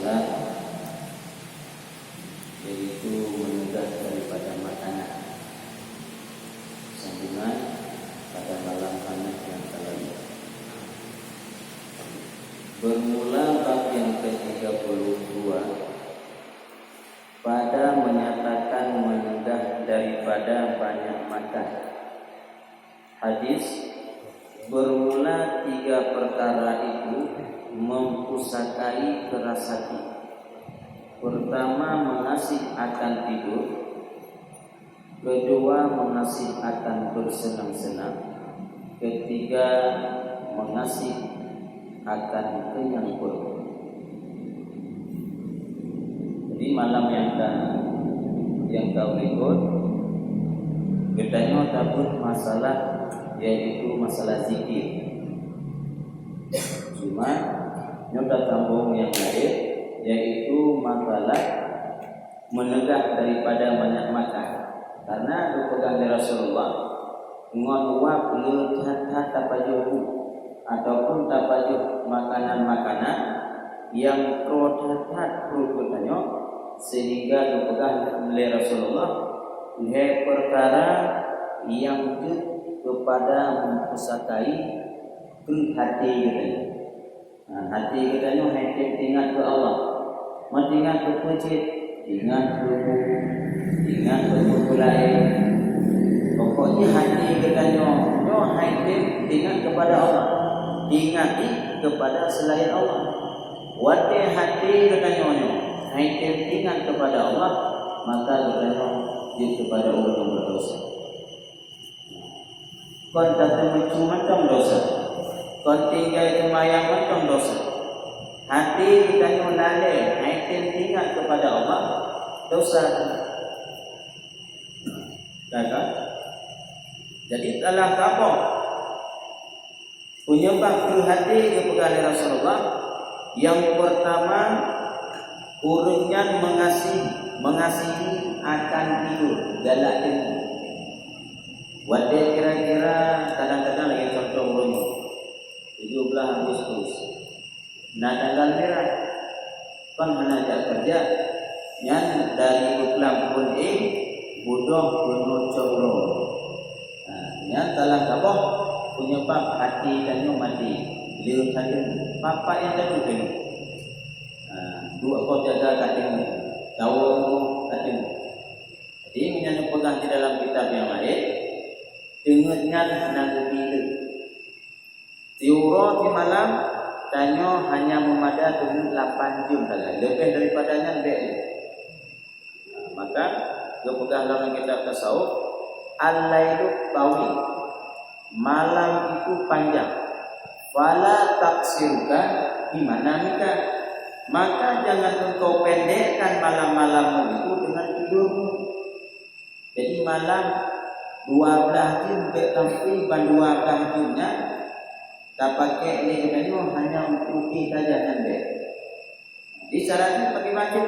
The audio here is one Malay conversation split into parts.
bermula, yaitu menegak daripada makanan. Sambungan pada malam Ahad yang lalu. Bermula bab yang ke-32 pada menyatakan menegak daripada banyak makan. Hadis bermula 3 perkara itu mempusakai keras hati. Pertama, mengasih akan tidur. Kedua, mengasih akan bersenang-senang. Ketiga, mengasih akan kenyang perut. Jadi malam yang kau ikut, katanya takut masalah, yaitu masalah zikir. Cuma nyoba tambung yang lain, yaitu masalah menegak daripada banyak makan. Karena dipegang dari Rasulullah, ngon wap leutat tapajuh ataupun tapajuh makanan-makanan yang krotat katanya, sehingga dipegang oleh Rasulullah he perkara yang kepada mempusakai hati kita. Hati kita ni hati ingat ke Allah, ingat ke masjid, ingat ke buku, ingat ke buku lain. Pokoknya hati kita ni hati ingat kepada Allah, ingati kepada selain Allah. Wate hati kita ni hati ingat kepada Allah, maka kita ni kepada orang yang berdosa. Kon tak macam dosa, kon tinggal semayang macam dosa. Hati kita ni lalai, hati ingat kepada Allah, dosa. Kan? Jadi dalam kapal penyebab ke hati kepada Rasulullah, yang pertama urutnya mengasihi akan tidur, galak tidur. Wadah kira-kira kadang-kadang lagi contoh urutnya 17 Agustus. Nah tanggal merah kan menajak kerja yang dari Buklam pun budoh penuh coro. Yang telah kabah penyebab hati dan mati. Lihat hati papa yang tadi tu. Dua kau jaga hatimu, tahu hatimu. Jadi menyana pegang di dalam kitab yang lain. Dengarnya nak bila. Tiura di malam tanya hanya memadai dengan 8 jam saja. Lebih daripadanya lebih. Maka dia pegang dalam kitab tasawuf, al-lailu tawil. Malam itu panjang. Fala taksiruka di mana mika. Maka jangan engkau pendekkan malam-malammu itu dengan tidurmu. Jadi malam 12 jam sampai 12 jamnya tak pakai ni katanya hanya untuk kita saja sampai. Di syaratnya pakai wajib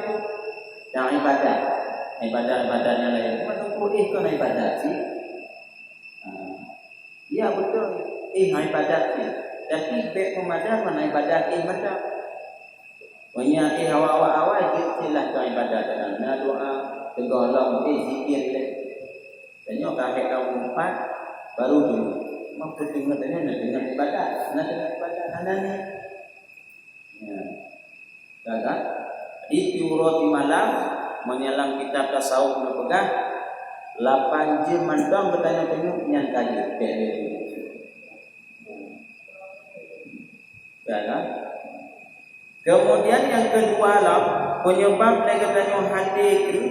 yang ibadah-ibadahnya lain. Macam putih kan ibadah sih. Ya betul. Ibadah sih. Tapi baik pemadam mana ibadah macam. Banyak awal-awal kita lah ibadah dalam doa, tegolong, zikir le. Tanya kakek kamu 4 baru dulu. Mak dengar dengan ibadah, mana ni? Ya. Kan? Di tiurati malam menyelam kitab tasawuf berpegang 8 jam mandang bertanya-tanya yang kaji. Kan? Kemudian yang kedua lah penyebab negatifnya hati itu,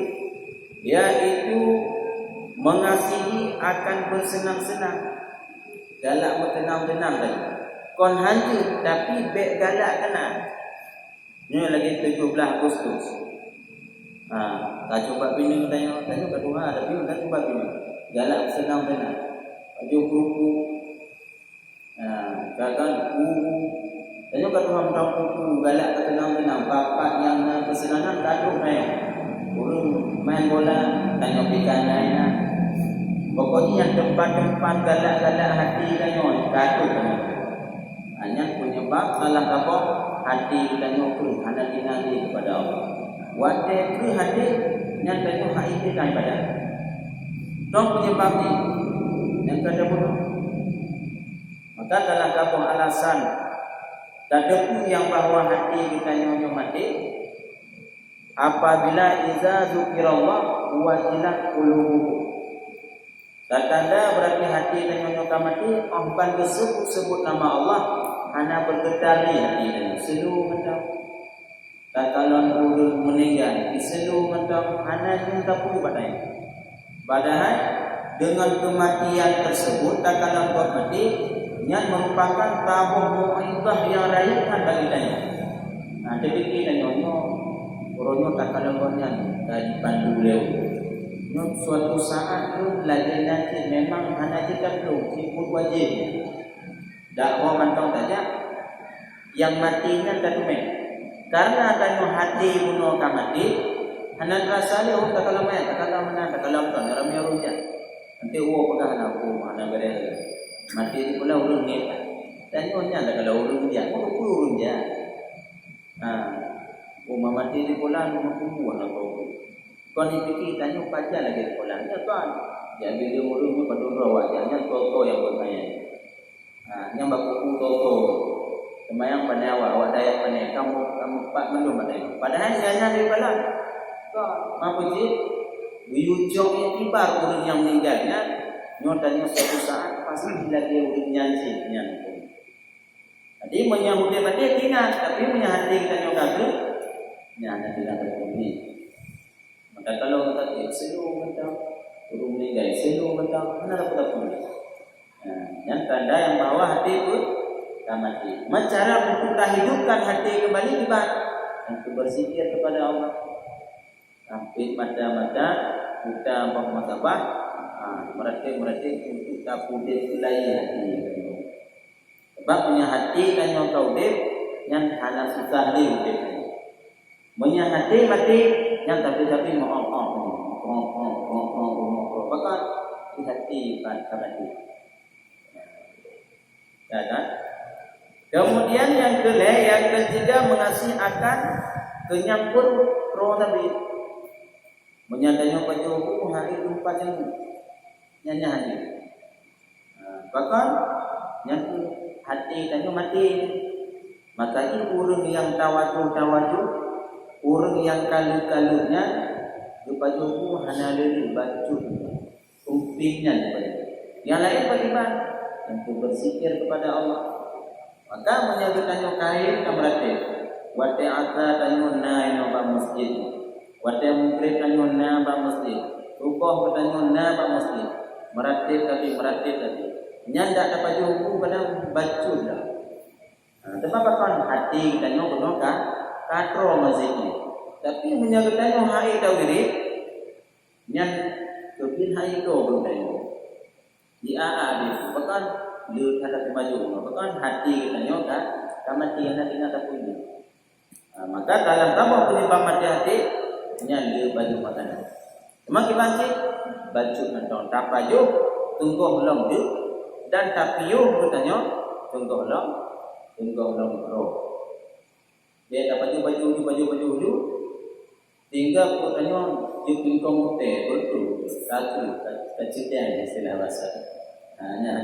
yaitu mengasihi akan bersenang-senang. Galak bertenang-tenang tadi. Kon hancur tapi bek galak tenang. Ini lagi 17 Agustus. Tak coba bini tanya kedua tapi tak coba bini. Galak bersenang-tenang. Baju kuku. Gagal kuku. Tanya kedua macam kuku galak bertenang-tenang. Bapak yang bersenangan kaduk naik. Burung main bola tanya pikan lain. Pokoknya yang tempat-tempat galak-galak hati kanyon, katu kan. Hanya penyebab salah apa? hati kita nyokru hana dinali kepada Allah. Wate ke hati yang tanya hak itu kan pada. Dong penyebab ni yang kada bodoh. Maka dalam kapung alasan tadapu yang bahawa hati kita nyonyo mati apabila iza zikirallah wajilat qulubuhum. Dan tanda berarti hati dan nyonyo mati ampan sebut nama Allah hana bergetar hati dan selu macam tak kalau urus meninggal selu macam hana cinta pun padanya. Padahal dengan kematian tersebut tak kalau buat mati yang merupakan tabung mu'ibah yang rayukan bagi tanya. Nah, jadi kita nyonyo orangnya tak kalau buatnya dari pandu beliau. Suatu saat tu lagi nanti memang hana kita belum sibuk wajib. Dakwah mantau saja yang matinya tertumen. Karena tanya hati bunuh mati, hana rasa dia tak kalau main, tak kalau mana, tak kalau kan ramai orang nanti pegang aku mana beres. Mati itu pula urun ni. Tanya tak kalau urun dia, urun dia. Mati itu pula kumpulan apa. Kau ni fikir tanya pajak lagi pulang. Ya tuan. Jadi dia urun pada rawat jangan toto yang bertanya. Yang baku toto. Semayang pada awak daya pandai kamu pak menu pandai. Padahal jangan dia bala. Kau apa sih? Ujung yang tiba urun yang meninggalnya. Nyotanya suatu saat pasti lagi urun nyanyi. Jadi menyambut dia mati ingat tapi menyahati kita nyokap nyana tidak terpenuhi. Maka kalau kita selu macam urung meninggal selu macam mana dapat pun. Yang tanda yang bawa hati itu mati. Cara untuk hidupkan hati kembali ibadah untuk berzikir kepada Allah. Sampai mata-mata kita bermasabah, mereka untuk kita pudih mulai hati. Sebab punya hati dan yang kau dip yang hana susah ni dip. Punya hati mati yang tapi mohon bahkan di hati pada mati. Ya kan? Kemudian yang ketiga mengasihi akan kenyampur roh Nabi. Menyandanya pajoku hari lupa jangan nyanyi hari. Bahkan yang hati tanya mati. Maka ini urang yang tawajuh orang yang kalu-kalunya pajoku hana lele baju umpingnya daripada. Yang lain bagaimana? Untuk berzikir kepada Allah. Maka menyebutkannya kain kamrate. Wate ata tanyuna inoba masjid. Wate mukri tanyuna ba masjid. Rukoh tanyuna ba masjid. Meratib tapi. Nyanda dapat jumpa pada baju dah. Sebab apa? Hati kita nyok katro masjid ni. Tapi menyebutkannya hai tawiri. Yang kepin hai itu berdayu. Di AA itu bahkan lu ada maju, bahkan hati kita nyoka, kamati yang nanti nak punya. Maka dalam tabung penyebab mati hati, nyali baju makanan. Cuma kita sih baju nonton tak baju, tunggu belum tu, dan tapiu katanya tunggu belum roh. Dia dapat baju, tinggal katanya jupin komute betul, kacita yang istilah bahasa. Hanya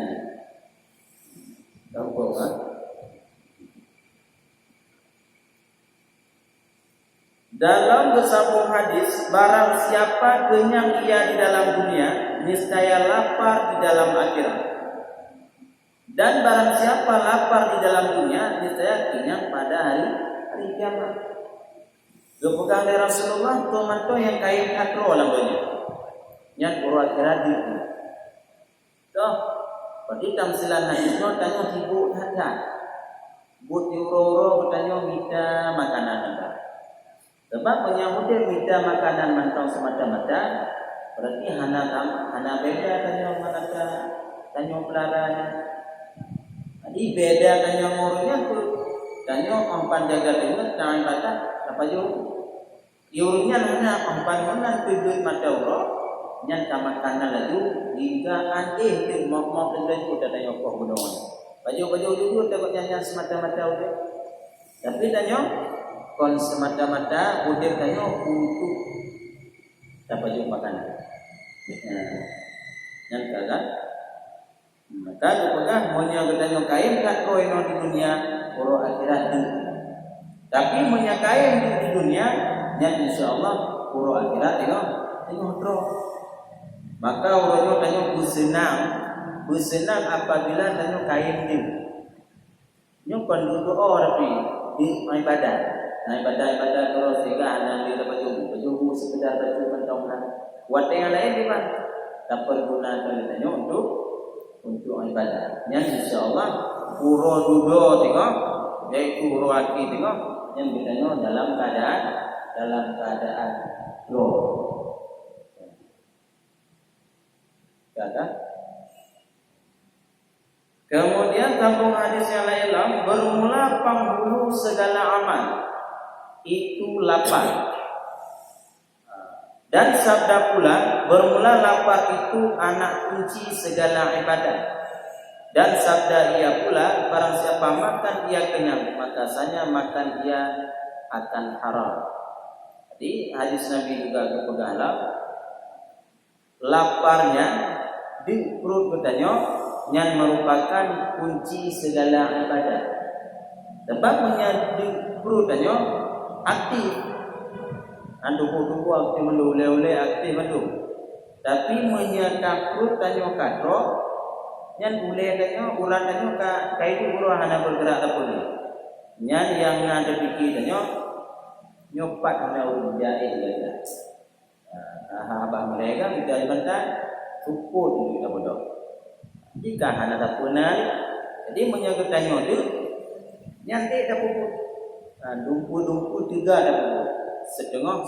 tahu kan? Dalam bersambung hadis, barang siapa kenyang ia di dalam dunia, niscaya lapar di dalam akhirat. Dan barang siapa lapar di dalam dunia, niscaya kenyang pada hari kiamat. Kepegang dari Rasulullah, tomato yang kain katro lamanya, yang pura akhirat itu. Toh, pada tamsilan hadis no tanya ibu hadan. But uro bertanya minta makanan anda. Sebab menyambut minta makanan mantau semata-mata, berarti hana beda tanya manaka tanya pelaranya. Jadi beda tanya ngurusnya tu tanya empan jaga dengar tangan kata apa jo. Iurnya mana empan mana tujuh mata uro. Yang kamar kanan laju hingga aneh tu mau lagi kita tanya kau bodoh. Baju dulu takut nyanyi semata-mata udah. Tapi tanya kon semata-mata budir tanya untuk dapat jumpa makanan. Yang kata maka apakah monya bertanya kain kat koino di dunia oro akhirat ni. Tapi monya kain di dunia yang insyaallah oro akhirat tengok terus. Maka orangnya tanya bersenang apabila tanya kain ni. Nyo kon duduk tapi di ibadah. Ibadah terus sehingga anak dia dapat baju sekedar baju mentongan. Buat yang lain di mana? Tak perguna tanya untuk ibadah. Yang insyaallah pura duduk tengok, iaitu pura hati tengok yang bertanya dalam keadaan roh. Kata. Kemudian sambung hadis yang lain, bermula penghulu segala amal itu lapar. Dan sabda pula, bermula lapar itu anak kunci segala ibadah. Dan sabda ia pula, barang siapa makan ia kenyang, maka sanya makan ia akan haram. Jadi hadis Nabi juga berpegang laparnya di perut bertanya yang merupakan kunci segala ibadah. Sebab di perut bertanya aktif. Tubuh aktif mendulai aktif betul. Tapi menyakap perut tanya katro yang boleh tanya urat tanya kaitu buruh hana bergerak tak boleh. Yang ada fikir tanya nyopat hana ujai dia. Abang mereka kita bentar support kita bodoh. Jika hana tak pernah jadi menyakap tanya tu nyantik tak pupuk. Dumpu tiga tak pupuk. Setengah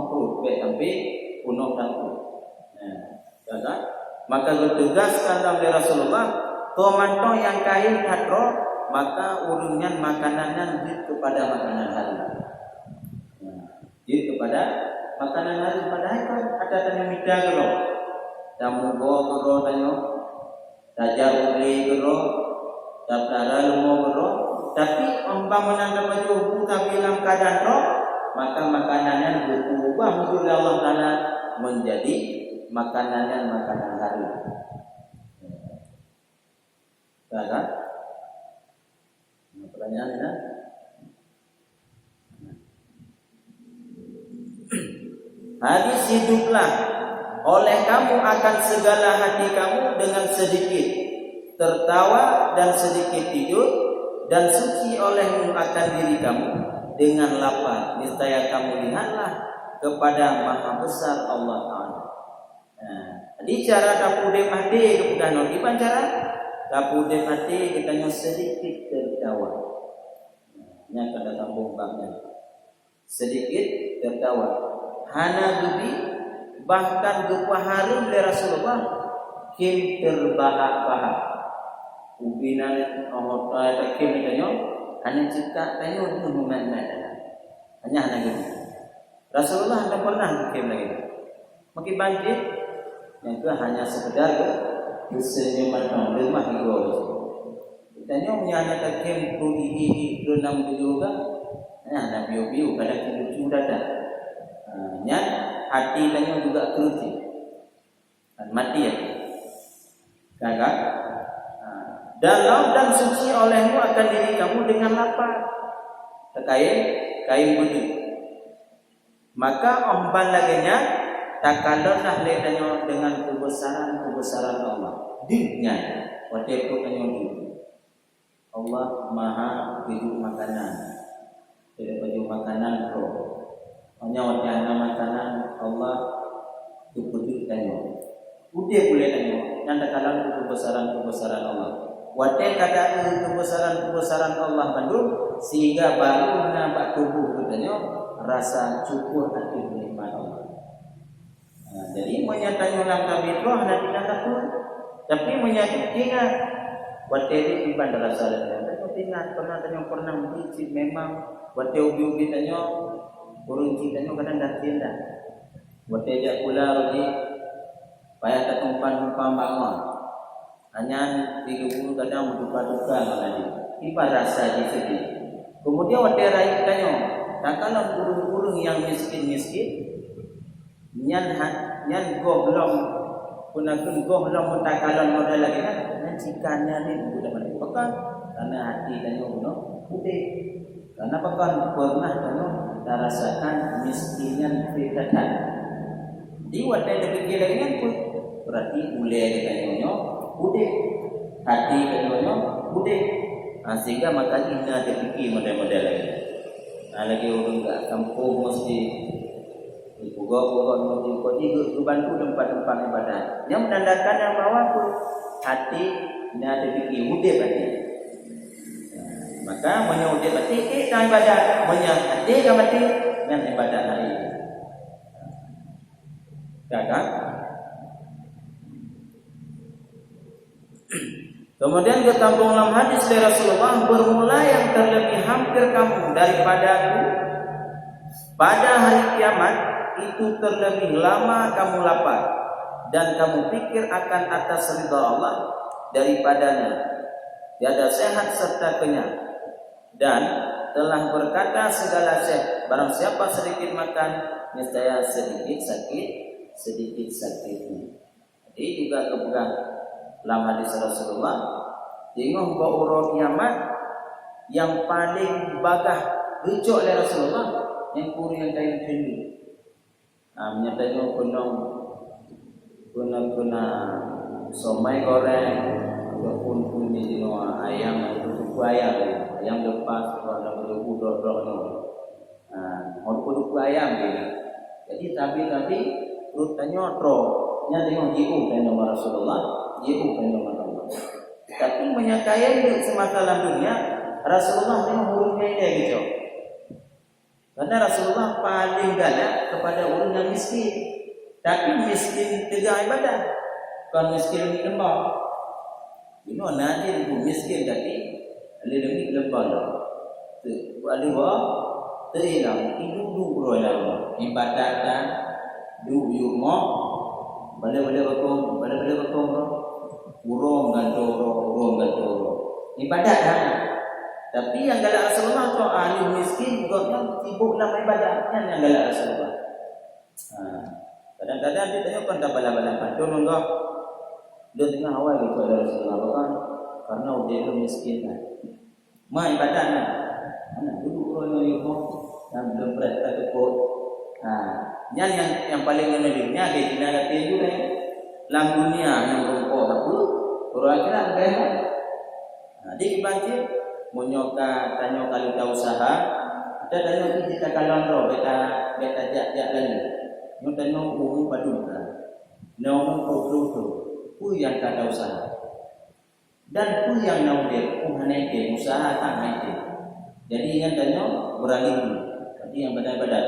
perut sampai penuh perut. Kan? Maka ditegaskan oleh Rasulullah, tomanto yang kain hadro maka uringan makanannya jid kepada makanan hari. Jid kepada makanan hari padahal kan ada tanya mita gelo. Tamu go gero tanya. Tajar uli gero. Daptara lumo gero. Tapi umpamanya dapat baju tapi dalam keadaan roh maka makanannya berubah menjadi Allah Taala menjadi makanan hari. Kan? Pertanyaannya hadis hiduplah oleh kamu akan segala hati kamu dengan sedikit tertawa dan sedikit tidur dan suci olehmu akan diri kamu dengan lapar, niscaya kamu lihatlah kepada Maha Besar Allah Taala. Jadi cara kapude mati kepada nabi pancara kapude mati kita sedikit tertawa. Yang kada sambung babnya. Sedikit tertawa. Hana dubi bahkan dupa harum le Rasulullah kim terbahak-bahak. Ubinan Allah kim tanya hanya cipta tanya untuk umat-umat hanya gitu. Rasulullah tidak pernah bikin lagi. Makin banjir yang itu hanya sekedar kesenyuman rumah itu. Tanya hanya takim tudihi renam juga. Nah, biu-biu kadang lucu dada. Nya hati tanya juga keruci. Dan mati ya. Kakak dan laut dan suci olehmu akan diri kamu dengan lapar. Kain putih. Maka omban laginya takalonlah ledanya dengan kebesaran Allah. Dinya waktu itu tanya Allah Maha hidup makanan. Tidak baju makanan roh. Hanya waktu makanan Allah itu putih tanya. Putih boleh tanya. Yang takalon kebesaran Allah. Watai kata kebesaran Allah bandung sehingga baru nampak tubuh katanya rasa syukur hati nikmat Allah. Jadi menyatakan dalam kami itu hanya tidak takut, tapi menyatakan ingat watai di bandara salah. Tapi ingat pernah mencicip memang watai ubi tanya burung citanya kadang dah tindak. Watai dia pula rugi payah tak tumpan bangun. Hanya 30 kadang berduka-duka lagi. Ibarat rasa di sedih. Kemudian wadah raih tanya, tak kalau burung-burung yang miskin-miskin, nyan goh belum punakun goh belum mutakalan modal lagi kan, nyan cikannya ni sudah mana pekan, karena hati tanya guna putih, karena pekan pernah tanya rasakan miskinnya fikatan. Di wadah dipikir lagi kan pun berarti mulai tanya putih, hati tanya putih. Sehingga makanya ini ada fikir model-model lagi. Lagi orang kat kampung mesti Puga-puga mesti bantu tempat-tempat ibadah. Yang menandakan yang bawah pun hati ini ada fikir udip hati. Maka menyudip hati kita ibadah, hati kan hati dengan ibadah hari ini. Kan? Kemudian ketambung dalam hadis dari Rasulullah, bermula yang terlebih hampir kamu daripada aku pada hari kiamat itu terlebih lama kamu lapar dan kamu pikir akan atas ridha Allah daripadanya. Tiada sehat serta kenyang dan telah berkata segala syekh, barang siapa sedikit makan niscaya sedikit sakitnya. Jadi juga kepegang dalam hadis Rasulullah, tengok bahawa kiamat yang paling bagah rujuk oleh Rasulullah yang kuri yang kain tinggi. Menyatakan guna somai goreng ataupun kunyit dino ayam atau ayam lepas kalau berbudak mau ayam gitu. Jadi tapi terus tanya nya tengok jiu tanya Rasulullah, jiu tanya Allah. Tapi menyatakan semasa dunia Rasulullah tengok hurufnya dia gitu. Karena Rasulullah paling galak kepada orang yang miskin. Tapi miskin tegak ibadah. Bukan miskin di lembah. Ini nanti ibu miskin tapi lebih lembah. Ada apa? Terilang hidup roh ibadah dan dulu mo balik betul urung ganto ibadah kan. Tapi yang galak Rasulullah tu ahli miskin juga yang sibuk dalam ibadahnya yang galak Rasulullah. Kadang-kadang dia tanya kan tak bala-bala pantun enggak. Dia tengah awal gitu ada Rasulullah kan karena dia miskin kan. Ibadahnya. Mana dulu orang yang belum berat tekut. Yang paling menaliknya dia tidak ada juga dalam dunia yang rumput apa orang akhirat kan. Dia banjir menyoka tanya kalau tak usaha ada tanya kita kalau roh beta jak lagi nu tanya umum padu nom tu pu yang tak usaha dan pu yang nau dia pu hanai usaha tak hanai jadi yang tanya beralih jadi yang benar-benar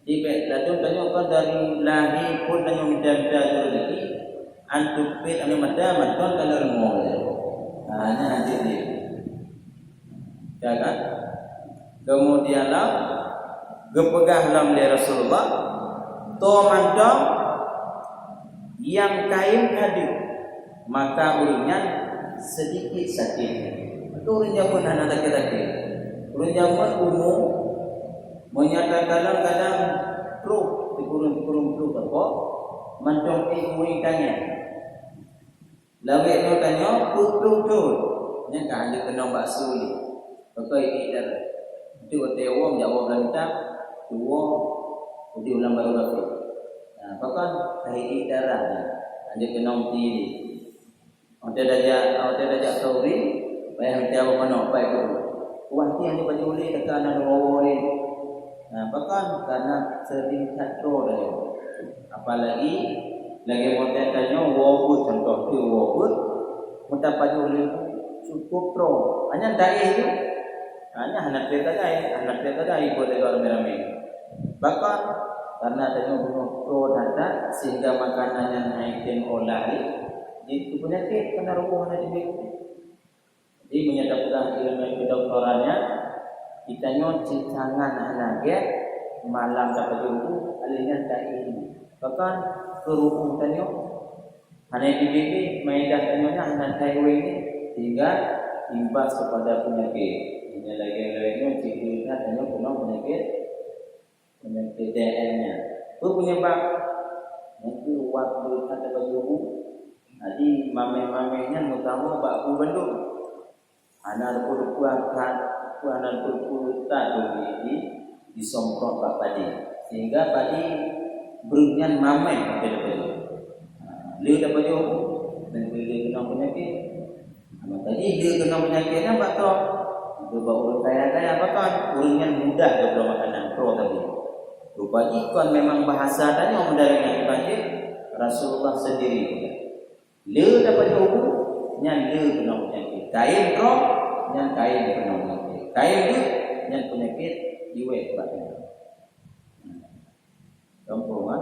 di ladun tanya kan dari lahir pun tanya minta rezeki antuk pit anu madamat kan kalau remol nanti dia kan kemudianlah gepegah dalam Rasulullah to mandang yang kain hadir maka ulunnya sedikit sakit itu ulunnya pun anak laki-laki ulunnya pun umum menyatakan kadang kru dikurung apa mandang ikannya lawe tu tanya putu nya kan dia kena bakso ni pakai idar itu tewo jawab lantak dua di ulang baru lagi bahkan kai idar dia kena ti ada dajak tauri bayar dia apa nak pai tu wah ti ni baju ni tekan rowo ni bahkan karena sering satu dah apalagi lagi mau tanya wabut contoh tu wabut muta paju oleh cukup pro hanya dai itu hanya anak dia tadi boleh kalau merame bahkan karena tanya bunuh pro data sehingga makanannya naikin olari itu penyakit kena rubuh ada di jadi menyatakan ilmu kedokterannya kita nyocin tangan anak dia malam dapat jumpa alihnya dai ini bahkan kerupuh tanya hanya di bibi maidah tanya anak highway ini sehingga imbas kepada penyakit. Ini lagi-lagi cikgu hanya kena penyakit DM-nya. Itu penyebab itu waktu ada baju. Jadi mame-mamenya mutamu bakku bandung. Anak puluh tahun disomprot pak padi, sehingga padi berunyan mame betul-betul. Dia dapat jauh dan dia kena penyakit. Tadi dia kena penyakitnya batok. Dia bawa kaya-kaya batok. Urunyan mudah dia belum makanan pro tadi. Rupanya kan memang bahasa tadi yang mendariknya dibaca Rasulullah sendiri. Dia dapat jauh, nyan dia kena penyakit. Kain pro, nyan kain kena penyakit. Kain dia, nyan penyakit iwek batin. Kampung kan?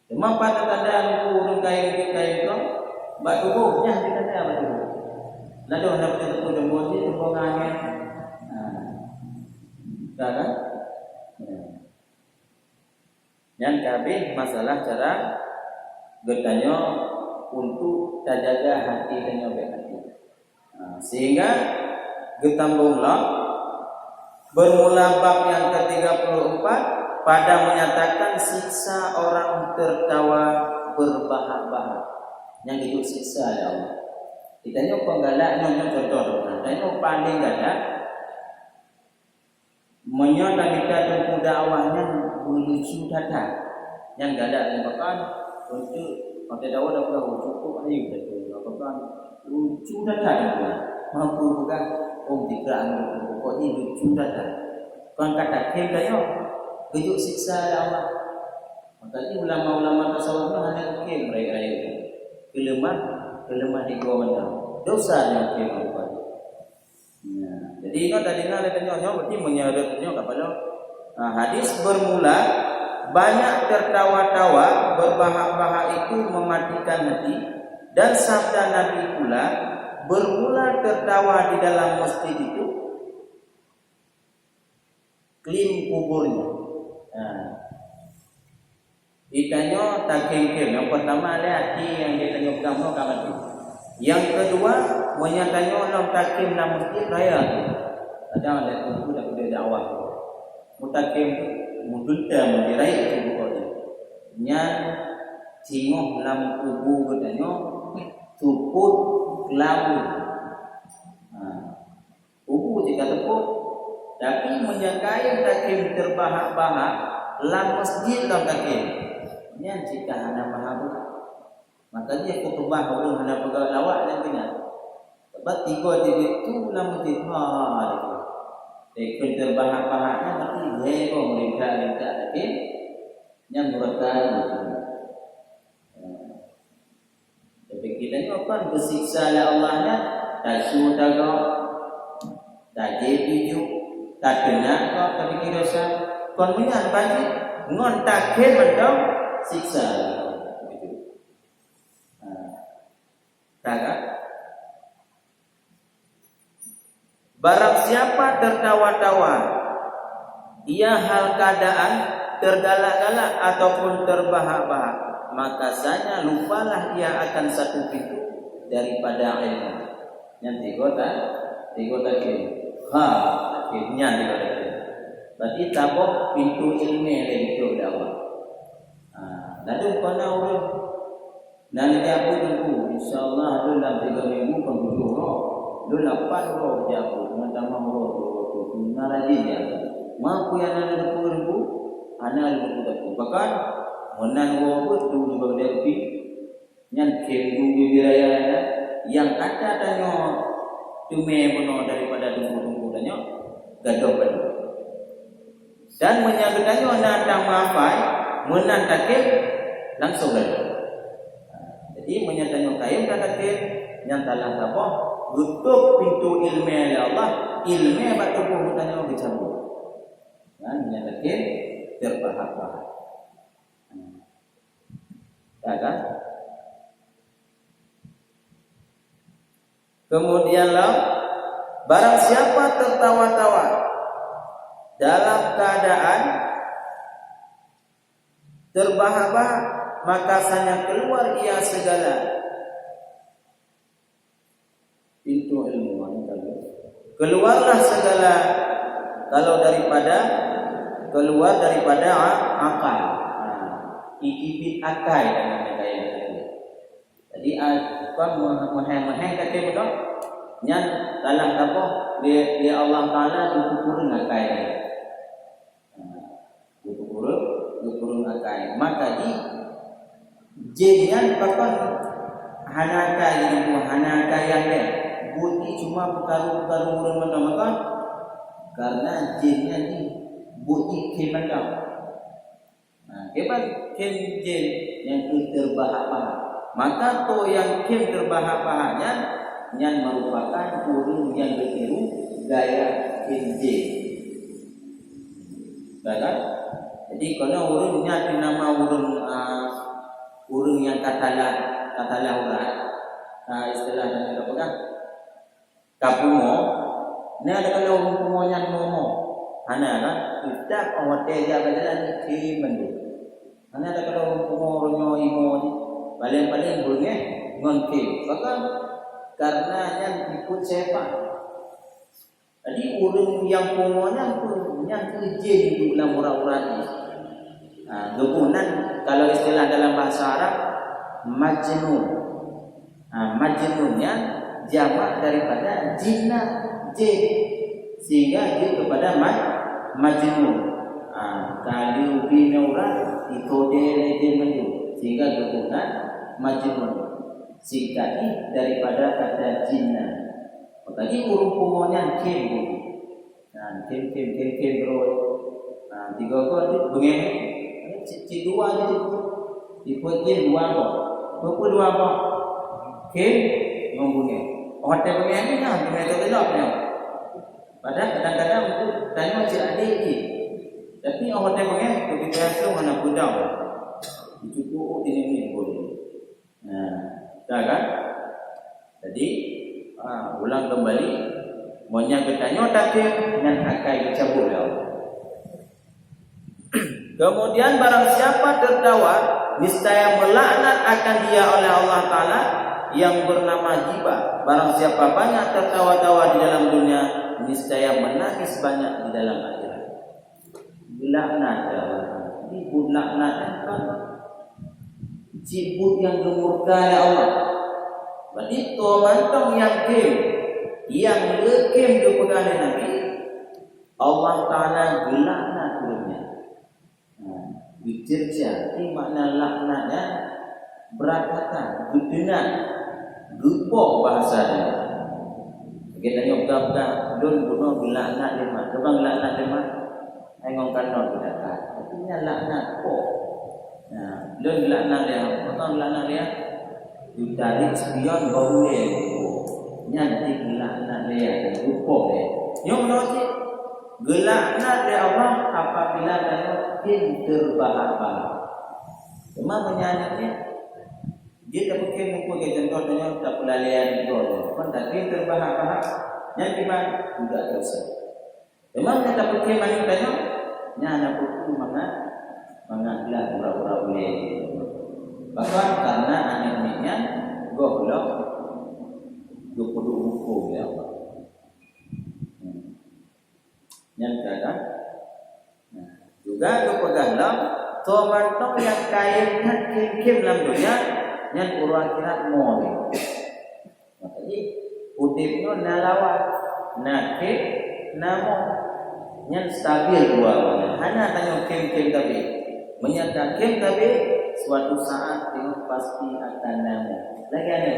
Cuma pada tanda urun kain pro, batu buhnya di tanda batu buh. Lalu hendak kita pun jemput di tempat kan? Yang kabeh masalah cara bertanya untuk terjaga hati dan baik hati. Sehingga getambunglah bermula bab yang ke-34 pada menyatakan siksa orang tertawa berbahak-bahak. Yang itu siksa oleh Allah. Kita ni penggalak nyonya contoh. Kita paling galak menyota kita tempuh dakwahnya melucu data. Yang galak yang bahkan untuk pakai dakwah dah cukup ayu betul. Bahkan lucu data dia. Mampu bukan tiga pokoknya lucu data. Kan kata kem dah yo. Kejuk siksa Allah. Makanya ulama-ulama tasawuf hanya kem raya-raya. Kelemah di gua mana. Dosa yang kem apa. Jadi ini tadi nak tanya berarti menyerutnya kepada hadis bermula banyak tertawa-tawa berbahak-bahak itu mematikan hati dan sabda Nabi pula bermula tertawa di dalam masjid itu klim kuburnya. Ditanya takim-kim. Yang pertama ada hati yang ditanya kamu kamati. Yang kedua menyatanya dalam takim dalam masjid raya. Ada itu dah beda dakwah. Mutakim mudutta mendirai itu pokoknya. Nya singoh dalam kubu katanya tuput lalu. Kubu jika tepuk tapi menjagai takim terbahak-bahak dalam masjid dalam takim. Nya jika hana mahabu maka dia kutubah orang hana pegang lawak dan kena. Sebab tiga dia itu dalam masjid ikut terbahak-bahaknya berarti hebo mereka tapi yang mereka tapi kita ni apa bersiksa oleh Allahnya tak suruh tahu tak jadi ju tak kena kau tapi kira sah kon punya banyak ngon tak kena siksa begitu tak. Barang siapa tertawa-tawa, ia hal keadaan tergalak-galak ataupun terbahak-bahak, maka sanya lupalah ia akan satu pintu daripada ilmu. Yang tiga tadi. Akhirnya tiga tadi. Berarti tabok pintu ilmu yang itu dakwah. Lalu pada orang nanti aku tunggu, insyaallah dalam 3 minggu penduduk Dulu lapan roh jago, mengatakan roh tu, naraji dia. Mampu yang ada 20,000, anak 20,000. Bahkan menan roh tu juga lebih yang kemdu wiraya yang ada tanya tume bono daripada tunggu tanya gadoh gadoh. Dan menyangkutnya nanda maafai menan takir langsung gadoh. Jadi menyatakan kain takir yang talang apa? Tutup pintu ilmu ya Allah, ilmu batu bukannya mau dicabut. Kan menyatakan terbahak-bahak. Ya kan? Kemudianlah barang siapa tertawa-tawa dalam keadaan terbahak-bahak, maka sanya keluar ia segala pintu keluarlah segala kalau keluar daripada akal. Ikibit akai dengan kaya tadi. Jadi apa meheng kata betul? Nyan dalam apa dia Allah Taala diukur akai. Diukur akai. Maka jenyan pakai hanakai yang dia. Budi cuma perkara-perkara urang maka karena jinnya ni budi kemana. Hebat kem jin yang terbahak-bahak. Maka to yang kem terbahak-bahaknya yang merupakan urang yang bertiru gaya kem jin. Baiklah. Jadi kalau urangnya dinama urang yang katalah urat. Istilah dan apa kan? Kapumo, ni ada kalau orang pumonya momo, hana kan? Kita awak tega berjalan di mendu. Hana ada kalau orang pumo ronyo imo ni, paling burungnya ngonke. Bahkan karena yang ikut siapa? Jadi orang yang pumonya yang kerja di dalam orang-orang ni. Gebunan kalau istilah dalam bahasa Arab majnun. Majnunnya jamak daripada jinna jin sehingga dia kepada majnun. Kalau binauran itu dia menju sehingga kegunan majnun singkati daripada kata jinna. Tadi urung pumonya kim budi. Kim terus. Tiga kali bengeng. Dua je. Ikut je dua apa? Berapa dua apa? Kim membunuh. Hotel punya ni lah, punya tu belok punya. Padahal kadang-kadang itu tanya cik adik ni. Tapi hotel punya tu kita tu mana budang. Cukup ini boleh. Dah kan? Jadi ulang kembali. Monya bertanya tapi dengan akai dicabut dah. Kemudian barang siapa terdakwa niscaya melaknat akan dia oleh Allah Taala yang bernama jiba. Barang siapa banyak tertawa-tawa di dalam dunia, niscaya menangis banyak di dalam akhirat. Laknat Allah. Ibu laknat kan cibut yang gemurkai Allah. Berarti tu mantong yang lekem kepada Nabi Allah Taala gelaknat dunia. Dicerca, ini makna laknatnya berat kata, gedenak, gepok bahasa dia. Kita nyok-nyok don bunuh laknat lima, terbang laknat lima, engong kanor kita kan. Artinya laknat kok. Don laknat dia, potong laknat dia, ditarik spion bau dia, nyantik laknat dia, gepok dia. Nyok noti, gelaknat dia Allah apabila dia terbahak-bahak. Cuma menyanyinya dia tak mungkin mengkuat contohnya tak pelalian itu. Kan tapi terbahak-bahak yang gimana juga dosa. Memang kita pakai mana tanya? Nyana buku mana gelar pura-pura boleh. Bahkan karena anak-anaknya goblok 20 buku ya Allah. Yang kata juga kepegalah tomatong yang kainnya kim dalam dunia yang urang akhirat mau. Makanya udipnya nalawat nakik namo yang stabil dua. Hanya tanya kim tapi menyatakan kim tapi suatu saat tengok pasti akan namo. Lagi anak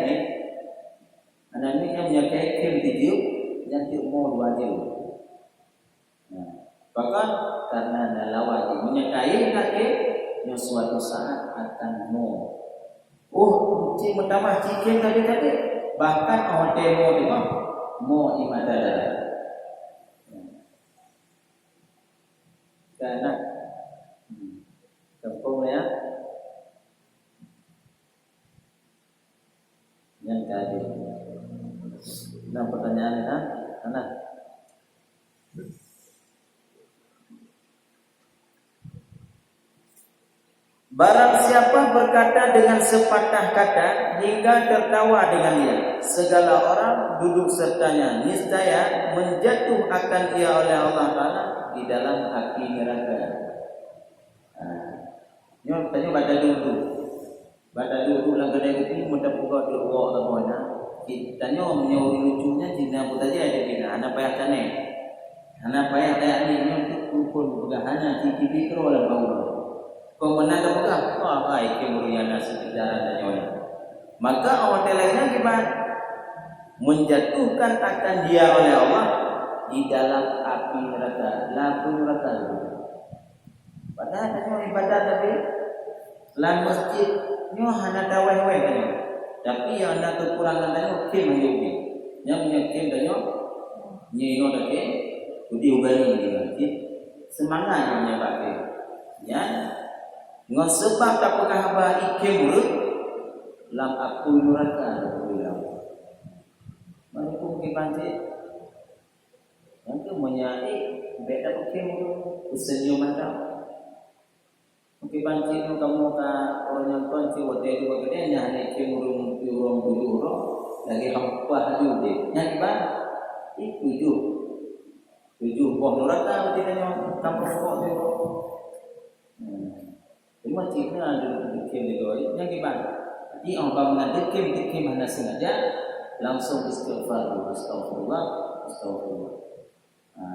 ni yang menyatakan kim tidiu yang tiup mau dua tiup. Bahkan karena nalawat menyatakan nakik yang suatu saat akan mau. Cik pertama cikin tadi bahkan awak demo ni mau ibadah dah. Karena kampung ya yang tadi. Nah pertanyaan ni anak. Barang siapa berkata dengan sepatah kata hingga tertawa dengan dia, segala orang duduk sertanya niscaya menjatuh akan ia oleh Allah Taala di dalam api neraka. Nyo tanya baca dulu lang kedai itu mudah buka di Allah Taala. Kita nyo menyo lucunya jina pun tadi ada bina, anak payah kane, anak payah kayak ini pun pegahannya di mikro dalam bau. Kau menanda pegang, oh baik kemudian nasi kejaran dan nyonya. Maka awal lainnya gimana? Menjatuhkan akan dia oleh Allah di dalam api neraka, lampu neraka. Padahal nyo ibadah tapi dalam masjid nyo hana dawai-wai kan. Tapi yang ada kekurangan nyo kim menyogi. Yang punya kim dan nyo nyino dake budi ubani di masjid. Semangat nyo pakai. Ya. Ngan sebab tak pernah haba ikim urut lam aku neraka bilang. Mana pun kibanci. Yang tu menyai beda ikim urut usenyo mata. Kibanci tu kamu ka orang yang kunci wate dua gedenya hanya ikim urut urang dulu lagi apa haju deh. Yang ba tujuh buah neraka tidak kampung kok tu. Cuma cikna ada dikim di luar yang gimana? Jadi orang mengajar dikim hanya sengaja langsung istighfar, astagfirullah.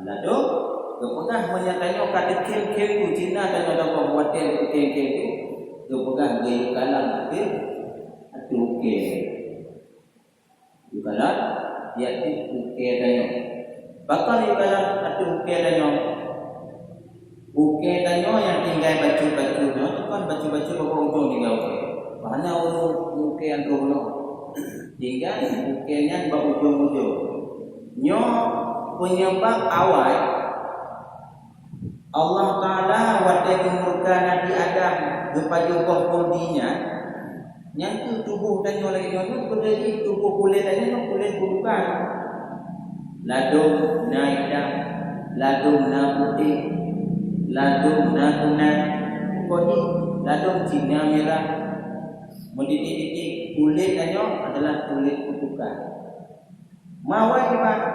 Lalu kepegah menyatanya kata dikim tu Cina dan ada orang buat dikim tu kepegah gaya kalam akhir atau uke. Yukalan dia ti uke danyo. Bakal yukalan atau uke danyo. Uke danyo yang tinggal baju-baju kan baju-baju bawa ujung tinggal uke. Mana uke yang dulu tinggal ukenya bawa ujung-ujung. Nyo penyebab awal Allah Taala wate murka Nabi Adam kepada kohdinya yang tu tubuh danyo lagi nyo berdiri tubuh kulit danyo kulit bukan. Ladung naidam, ladung nabuti, ladung nakunat, kodi, ladung Cina merah, mendidik kulit danyo adalah kulit kutukan. Mawar gimana?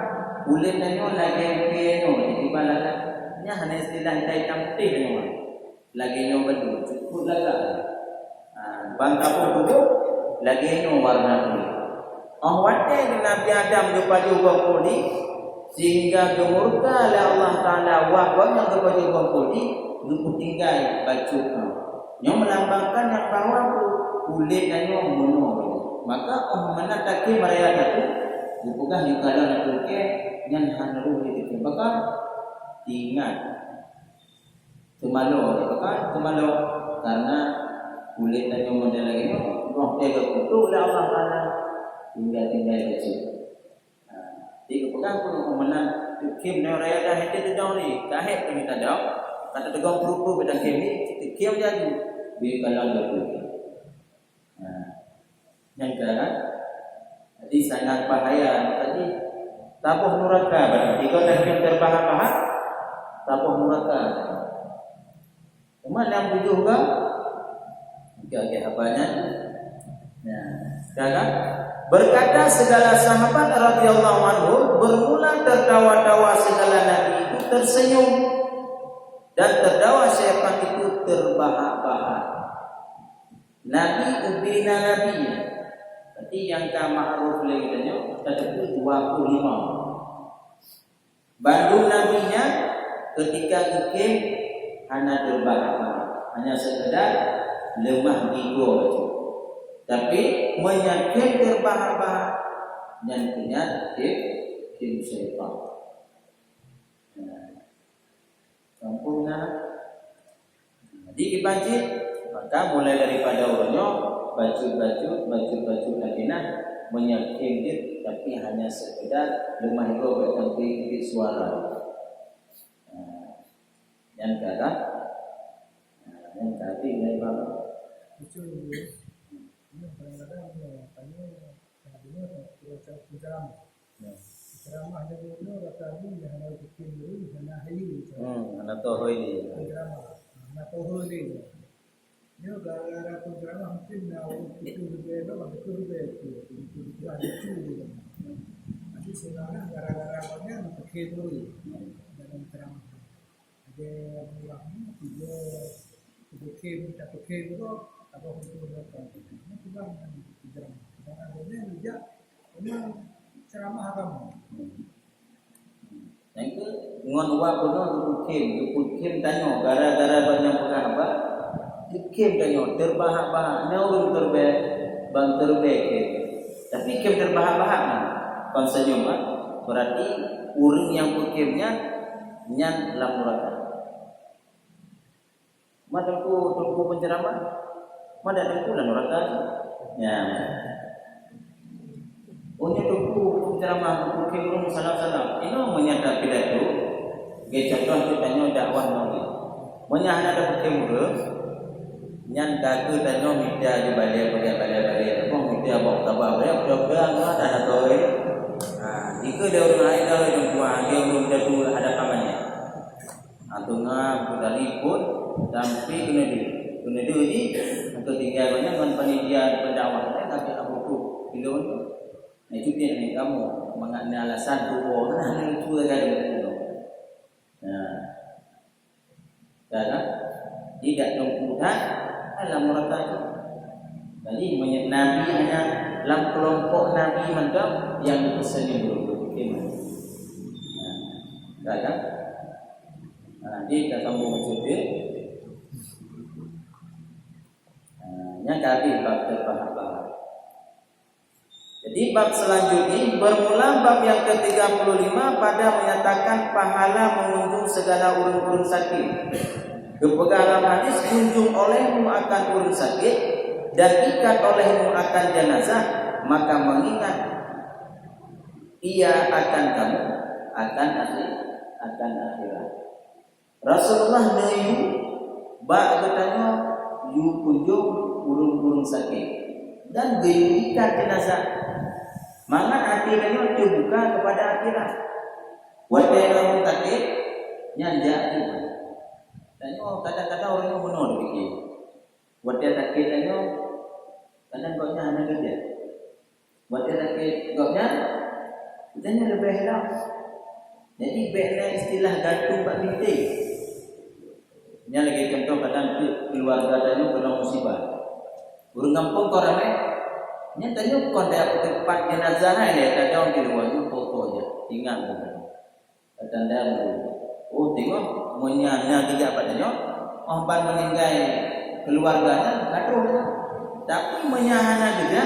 Kulit danyo lagi keno, jadi balanya hanya istilah hitam putih danyo. Lagi nyo betul, cukup laga. Bangka pun tubuh, lagi nyo warna kulit. Wate Nabi Adam kepada ubah kulit sehingga gemurka oleh Allah Taala wahwa yang kepada ubah kulit lupa tinggal baju kau. Yang melambangkan yang bawah kulit dan yang menurut. Maka mana taki mereka itu bukan yukalan itu ke yang hanru itu. Maka ingat kemalu, karena kulit dan yang model lagi itu roh tega kutu oleh Allah Taala. Tinggal kecil. Jadi kepegang pun menang kim ne raya dah itu dah ni. Kahit kami tak dah. Kata tegang peruku pada kim ni, kim jadi bi kalau betul. Yang kedua, jadi sangat bahaya. Tadi tabuh neraka berarti kalau dah kim terbahak-bahak tabuh neraka. Cuma yang tujuh juga okey apanya? Nah, sekarang berkata segala sahabat radhiyallahu anhu bermula tertawa-tawa segala nabi itu tersenyum dan tertawa syaitan itu terbahak-bahak. Nabi ubina nabinya. Berarti yang ma'ruf lagi tanya ada 25. Bandung nabinya ketika bikin hanya terbahak-bahak, hanya sekedar lemah ego saja. Tapi menyakit terbahak-bahak dan penyakit tim syaitan. Sempurna. Jadi dibanci, maka mulai daripada orangnya baju lakinan menyakit tapi hanya sekedar lemah ego berganti suara. Yang kata, yang tadi dari bawah. Kadang-kadang tanya ceramah jadi dulu rata ni hanya bikin dulu hanya hayu. Hanya toh ini. Ceramah, hanya toh ini. Ini gara-gara penceramah mungkin itu lebih doang, itu lebih itu ada itu. Tapi sebenarnya gara-gara apanya pakai dulu dalam ceramah. Ada ulangnya tiga minta pakai dulu apa untuk mereka. Ini juga ceramah. Dan adanya juga memang ceramah agama. Yang itu ngon wa kuno dukukim tanyo gara-gara banyak apa? Dikim tanyo terbahak-bahak naurun terbe bang terbe. Tapi kim terbahak-bahak ni. Kon senyum berarti uring yang kukimnya nyan lamuraka. Madaku tuku penceramah. Madaku lan neraka. Ya. Punya tuku penceramah kukim urung salam-salam. Ino menyata pidato. Ge contoh kitanya dakwah nabi. Monya ada kukim urung nyan kaku tanyo media di balik apa media bawa tabah ya udah ada toy. Jika dia orang lain dah yang tua, dia belum tentu ada kamarnya. Antungnya sudah liput, tapi kena di, untuk tinggal banyak kan panitia pendakwah. Tapi aku tu, kilo tu, itu dia ni kamu mengenai alasan tu, orang itu ada betul. Karena tidak tempuhan dalam mereka itu. Jadi Nabi hanya dalam kelompok Nabi mantap yang dipesannya belum. Kan? Nanti kita sambung mencuci. Yang kali bab terbahak-bahak. Jadi bab selanjutnya bermula bab yang ke-35 pada menyatakan pahala mengunjung segala urun-urun sakit. Kepegangan hadis kunjung olehmu akan urun sakit dan ikat olehmu akan jenazah, maka mengingat ia akan kamu akan akhirat. Rasulullah nayu bak bertanya yu kunjung burung-burung sakit dan ikat jenazah. Maka akhirnya dibuka kepada akhirat. Wadai sakit nyanja itu. Dan kadang-kadang orang itu benar dipikir. Wadai sakit itu kadang kau hanya kerja. Wadai sakit kau Itanya lebih hilang. Jadi baiklah istilah gantung bak bintik. Ini lagi contoh kadang keluarga tanya kena musibah. Burung kampung kau ramai. Ini tanya kau dah tempat jenazah ni, tak jauh di luar tu foto je, tinggal bukan. Tanda oh tengok, menyanya tidak padanya. Orang meninggal keluarganya, kacau dia. Tapi menyahana juga.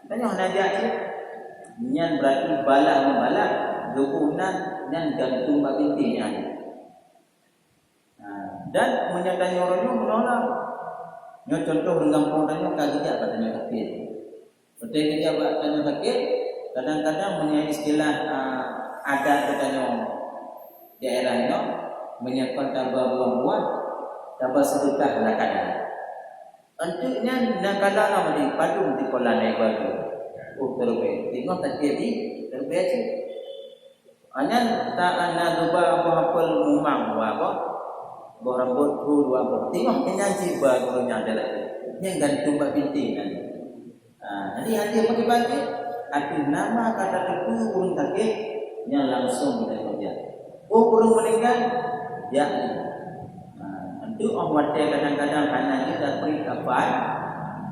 Tanya nak jadi. Nyan berarti bala membalak dukunan nyan gantung bab intinya. Dan menyatanya orangnya menolak. Nyo contoh dengan pondanya kagak katanya sakit. Betul dia katanya sakit, kadang-kadang punya istilah adat katanya daerahnya menyiapkan tabah buah-buah, tabah sedekah lah kadang. Antuknya nak kadang apa di padung di kolam naik baju. Terbaik. Tengok tak jadi terbaik je. Hanya tak ada dua apa mumang apa. Rambut tu dua apa. Tengok penyanyi baru ada lagi. Yang gantung bab binti kan. Jadi hati pakai baju. Arti nama kata itu urun sakit yang langsung kita kerja. Urun meninggal ya. Itu orang kadang-kadang hanya kita beri kapan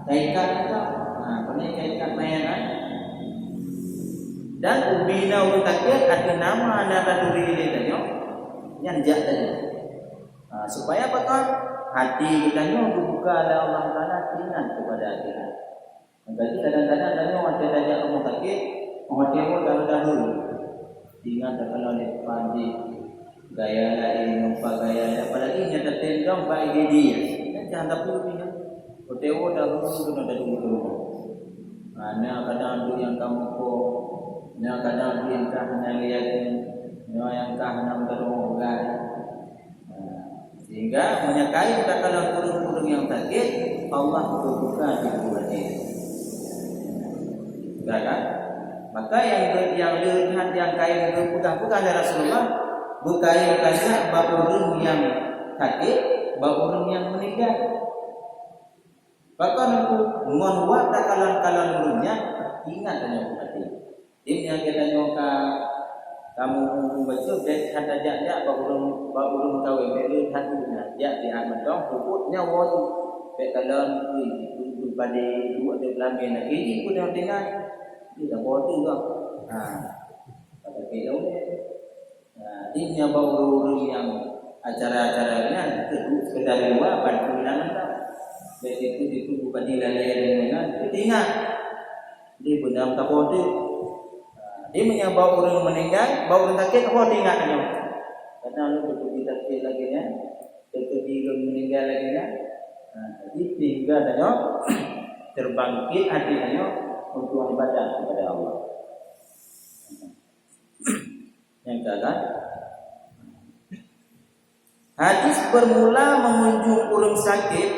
kaitkan kita. Pernah kaitkan mainan. Dan ubina urun takbir ada nama anak duri ini tanya yang jak tadi. Supaya apa kan hati kita ni dibuka oleh Allah Taala ingat kepada akhirat. Jadi kadang-kadang tanya orang tanya rumah takbir, orang tengok dahulu ingat kalau depan di gaya lain nampak gaya apalagi nyata tendang baik dia. Jangan tak perlu ni. Hotel dahulu sudah ada dulu. Ana kadang yang kamu ko yang kadang perintah lihat yang kahana beronggai sehingga menyakai kita kalau turun-turun yang sakit Allah berbuka di hati. Kan? Maka yang lihat yang kain berputar-putar dari Rasulullah bukan katanya bab orang yang sakit, bab orang yang meninggal. Bahkan aku ngon buat kalan dulunya ingat dengan hati. Ini yang kita nyoka kamu baca dari hata jak baru tahu beli hatinya jak di amat dong puputnya woi bekalan itu pada dua lamin ini pun yang dengan tidak boleh juga. Pada kita ini yang baru yang acara-acara ini sekedar luar bantu bilangan dari itu bukan dilalui dengan ketinggal di benda tak boleh. Dia menyebabkan orang meninggal, bawa orang sakit apa tinggalnya? Karena lu betul sakit lagi nya, betul dia meninggal lagi nya. Jadi tinggal nya terbangkit hatinya untuk ibadah kepada Allah. Yang kata hadis bermula mengunjung orang sakit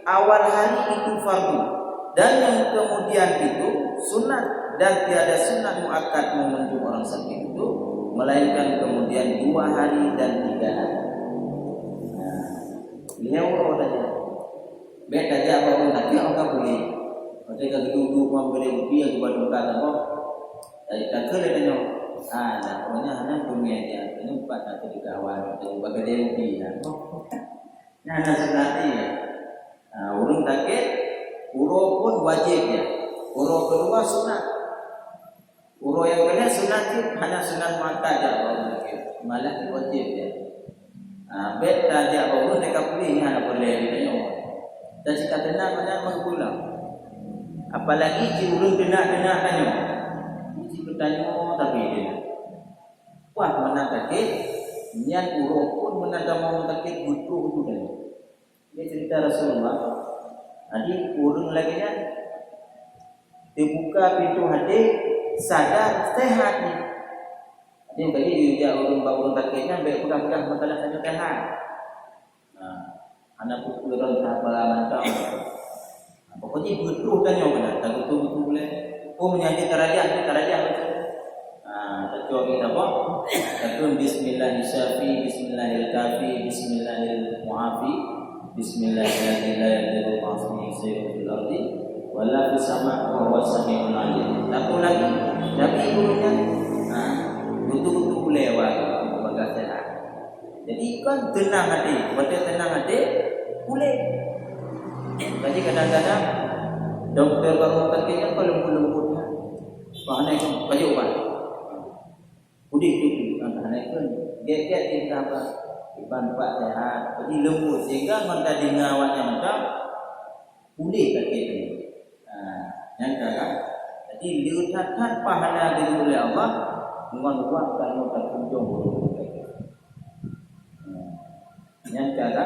awal hari itu fardu dan yang kemudian itu sunat. Dan tiada sunat muakkad mengunjung orang sakit itu melainkan kemudian 2 hari dan 3 hari. Beliau orangnya beda aja orang sakit orang boleh. Mereka duduk membeli rupiah kepada kata kok. Dari kata dia pokoknya anak dunia dia ini 4 atau 3 awal itu bagi dia rupiah. Nah sebenarnya orang sakit urut pun wajib ya. Urut kedua sunat. Urut yang kena sunat itu hanya sunat mata aja malah wajib ya. Beta dia baru mereka pilih hanya boleh ditanya. Dan jika tenang mana mengpulang. Apalagi jika urut kena tanya. Jika bertanya tapi dia. Wah mana sakit? Niat urut pun mana mau sakit butuh itu dan. Ini cerita Rasulullah. Jadi urut lagi nya dibuka pintu hati sadar sehat ni. Jadi bagi dia orang takutnya baik mudah-mudahan masalah saja sehat. Anak pukulan tahap macam. Pokoknya betul tanya benar, tak betul boleh. Menyanyi tarajah. Tak kita apa? Takun bismillahirrahmanirrahim, bismillahirrahmanirrahim, bismillahirrahmanirrahim, bismillahirrahmanirrahim. Wala bersama bahwa sami'un alim. Takut lagi, tapi gurunya, betul-betul lewat bagai sehat. Jadi kan tenang hati, baca tenang hati, boleh. Jadi kadang-kadang doktor baru terkena kalau lembut-lembutnya, bahannya kan baju ubat. Udah itu, bahannya kan get kita apa, iban pak sehat, jadi lembut sehingga mereka dengar awaknya macam boleh terkena. Yang kata, jadi lihat pahala dari oleh Allah menguatkan muka kunjung buruk. Yang kata,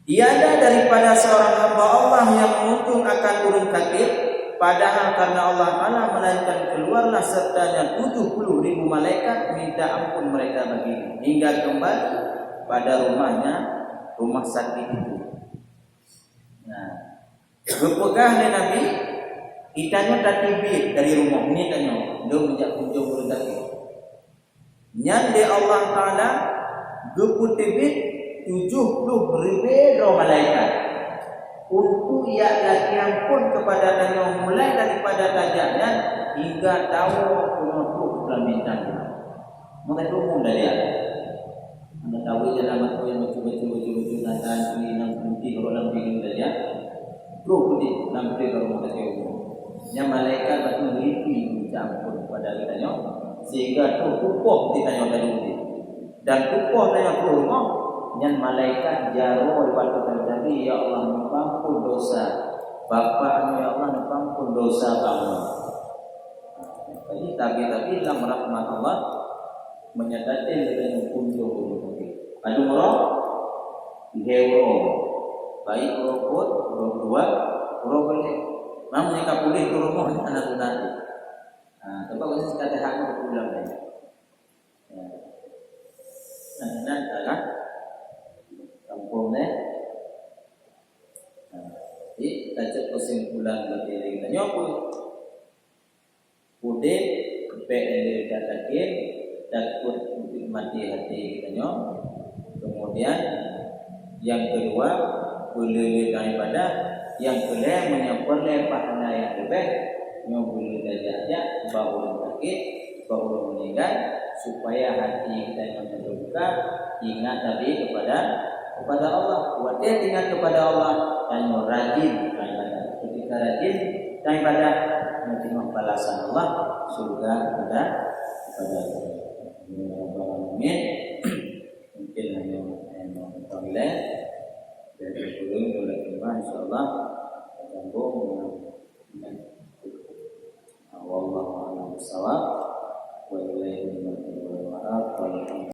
tiada daripada seorang hamba Allah yang mengunjung akan burung sakit, padahal karena Allah Taala melainkan keluarlah sertanya 70.000 malaikat minta ampun mereka baginya hingga kembali pada rumah sakit itu. Berpegang dengan Nabi, kitanya tak tibit dari rumah ni tanya, dia menjak kunjung burung sakit. Yang di Allah Taala geput tibit 70.000 malaikat untuk ia lagi ampun kepada tanya mulai daripada tajaknya hingga tahu penutup kelaminannya. Maka itu umum dari Allah. Anda tahu dalam aku yang betul-betul nanti nanti kalau dalam bikin saja. Bro, putih, nanti kalau mau kasih umum. Yang malaikat betul beripi campur kepada kita sehingga tu kukuh ditanya tadi. Dan kukuh tanya tu rumah, yang malaikat jauh daripada tadi ya Allah mengampun dosa bapa ya Allah mengampun dosa kamu. Jadi tapi dalam rahmat Allah menyatakan dengan kunjung tadi. Adu roh, hero, baik roh pun, roh dua, roh boleh. Mam mereka boleh ke rumah anak nanti. Coba kita kata hak pulang saja. Nah, adalah kampungnya. Jadi tajak kesimpulan bagi kita pun Udin PL katakan takut mati hati kita kemudian Yang kedua, boleh daripada yang boleh menyempurnakan pahala yang lebih, yang boleh derajatnya baru sakit, baru meninggal, supaya hati kita yang terluka ingat tadi kepada Allah. Buat dia ingat kepada Allah dan rajin beribadah. Ketika rajin beribadah, nanti balasan Allah surga kepada Amin. Mungkin hanya panggilan dari guru oleh firman insyaallah sambung dengan wallahu a'lam bishawab wa ilaihi